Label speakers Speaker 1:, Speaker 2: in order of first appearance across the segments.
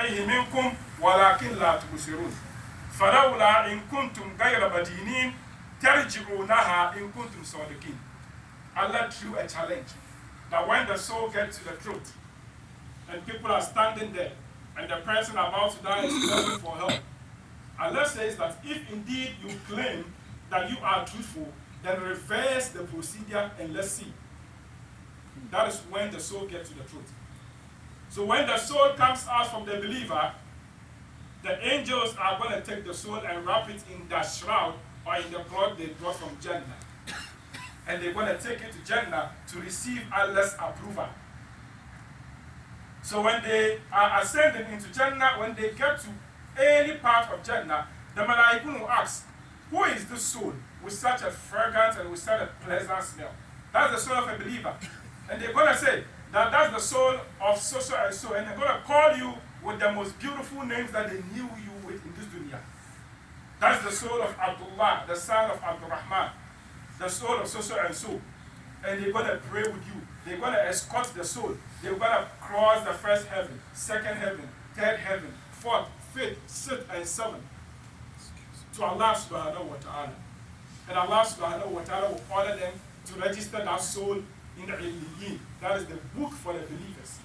Speaker 1: إليه منكم ولكن لا تبصرون فلولا إن كنتم غير مدينين ترجعونها إن كنتم صادقين. Allah threw a challenge that when the soul gets to the truth and people are standing there and the person about to die is calling for help, Allah says that if indeed you claim that you are truthful, then reverse the procedure and let's see. That is when the soul gets to the truth. So when the soul comes out from the believer, the angels are going to take the soul and wrap it in the shroud or in the cloth they brought from Jannah. And they're going to take it to Jannah to receive Allah's approval. So when they are ascending into Jannah, when they get to any part of Jannah, the Malaikun will ask, who is this soul with such a fragrance and with such a pleasant smell? That's the soul of a believer. And they're going to say that that's the soul of so and so. And they're going to call you with the most beautiful names that they knew you with in this dunya. That's the soul of Abdullah, the son of Abdurrahman, the soul of so and so. And they're going to pray with you. They're going to escort the soul. They're going to cross the first heaven, second heaven, third heaven, fourth, fifth, sixth, and seventh to Allah subhanahu wa ta'ala. And Allah subhanahu wa ta'ala will order them to register that soul in the Illiyin. That is the book for the believers.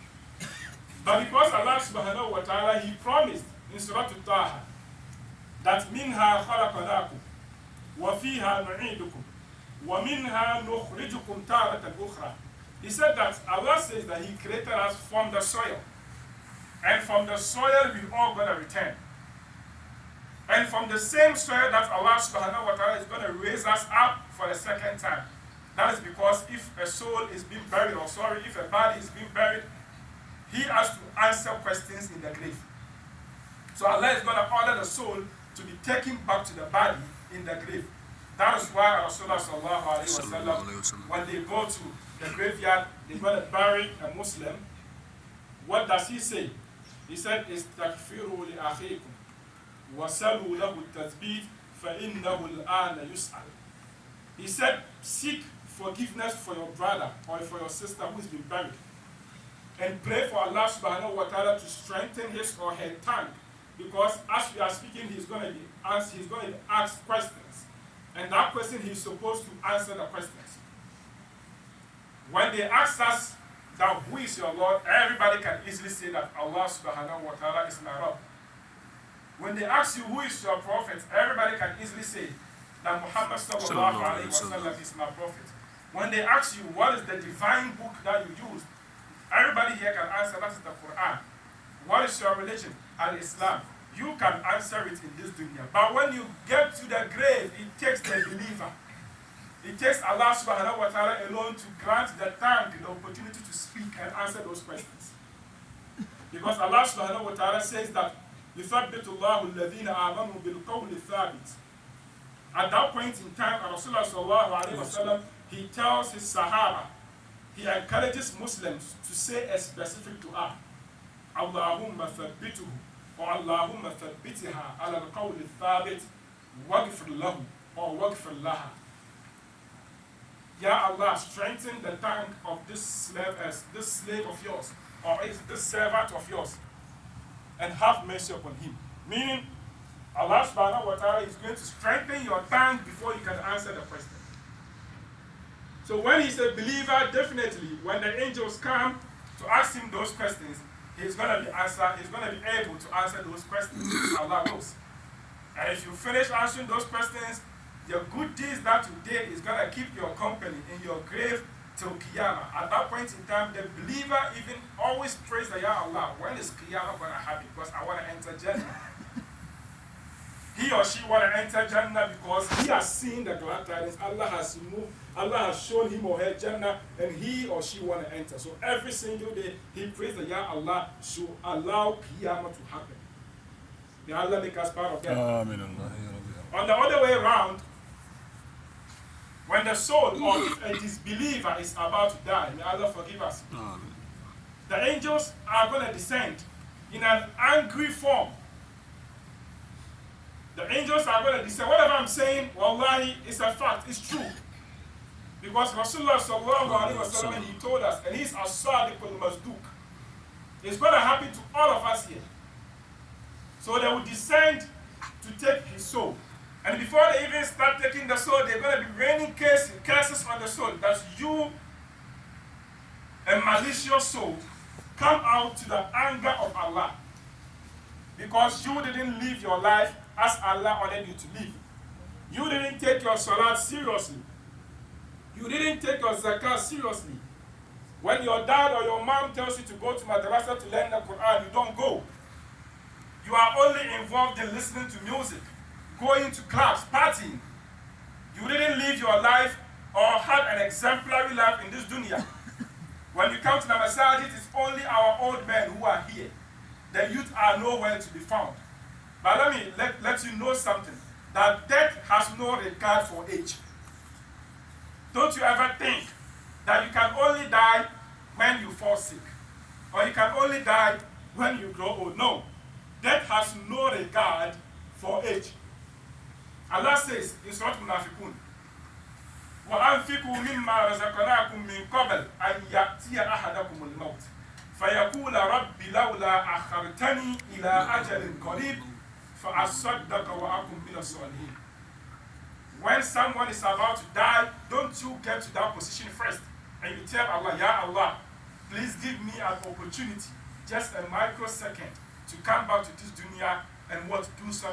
Speaker 1: But because Allah subhanahu wa ta'ala, He promised in Surah Taha that minha khalaqnakum wa fiha nu'idukum wa minha nukhrijukum taratan ukhra. He said that Allah says that He created us from the soil. And from the soil we're all going to return. And from the same soil that Allah subhanahu wa ta'ala is going to raise us up for the second time. That is because if a soul is being buried, or sorry, if a body is being buried, he has to answer questions in the grave. So Allah is going to order the soul to be taken back to the body in the grave. That is why Rasulullah sallallahu alayhi wa sallam, when they go to the graveyard, they're going to bury a Muslim. What does he say? He said, "Istaghfiru li akhikum wa salu lahu at-tathbit fa innahu al-ana yus'al." He said, seek forgiveness for your brother or for your sister who's been buried. And pray for Allah subhanahu wa ta'ala to strengthen his or her tongue. Because as we are speaking, he's going to be asked questions. And that question, he's supposed to answer the questions. When they ask us that who is your Lord, everybody can easily say that Allah subhanahu wa ta'ala is my Rabb. When they ask you who is your prophet, everybody can easily say that Muhammad sallallahu alayhi wa sallam is my prophet. When they ask you what is the divine book that you used, everybody here can answer that is the Quran. What is your religion? Al-Islam. You can answer it in this dunya. But when you get to the grave, it takes the believer. It takes Allah subhanahu wa ta'ala alone to grant the tongue the opportunity to speak and answer those questions. Because Allah subhanahu wa ta'ala says that يُثَبِّتُ اللَّهُ الَّذِينَ آمَنُوا بِالْقَوْلِ الثَّابِتِ. At that point in time, Rasulullah sallallahu alayhi wa sallam, he tells his Sahaba, he encourages Muslims to say a specific dua. Allahumma thabbituhu or Allahumma thabbitiha ala al-qawl al-thabit waghfir lahu or waghfir laha. Ya Allah, strengthen the tongue of this slave of yours, or this servant of yours, and have mercy upon him. Meaning, Allah subhanahu wa ta'ala is going to strengthen your tongue before you can answer the question. So when he's a believer, definitely, when the angels come to ask him those questions, he's going to be able to answer those questions. Allah knows. And if you finish answering those questions, the good deeds that you did is going to keep your company in your grave till Qiyamah. At that point in time, the believer even always prays that, Ya Allah, when is Qiyamah going to happen? Because I want to enter Jannah. He or she want to enter Jannah because he has seen the glad tidings. Allah has shown him or her Jannah, and he or she want to enter. So every single day, he prays that, Ya Allah, should allow Qiyamah to happen. May Allah make us part of that. On the other way around, when the soul or if a disbeliever is about to die, may Allah forgive us, the angels are going to descend in an angry form. The angels are going to descend. Whatever I'm saying, wallahi, it's a fact, it's true. Because Rasulullah sallallahu alayhi wa sallam, he told us, and he's as-sadiq al-masduq. It's going to happen to all of us here. So they will descend to take his soul. And before they even start taking the soul, they're going to be raining curses on the soul. That you, a malicious soul, come out to the anger of Allah. Because you didn't live your life as Allah ordered you to live. You didn't take your salat seriously. You didn't take your zakah seriously. When your dad or your mom tells you to go to madrasa to learn the Quran, you don't go. You are only involved in listening to music, going to clubs, partying. You didn't live your life or had an exemplary life in this dunya. When you come to the masajid, it's only our old men who are here. The youth are nowhere to be found. But let you know something, that death has no regard for age. Don't you ever think that you can only die when you fall sick, or you can only die when you grow old. No. Death has no regard for age. Allah says in Surah Munafiqun, وَأَنْفِقُوا مِمَّا رَزَقْنَاكُم مِّن قَبْلِ أَنْ يَأْتِيَ أَحَدَكُمُ الْمَوْتِ فَيَقُولَ رَبِّ لَوْلَا أَخَّرْتَنِي إِلَىٰ أَجَلٍ قَرِيبٍ فَأَصَّدَّقَ وَأَكُن مِّنَ الصَّالِحِينَ. When someone is about to die, don't you get to that position first and you tell Allah, Ya Allah, please give me an opportunity, just a microsecond, to come back to this dunya and what do something.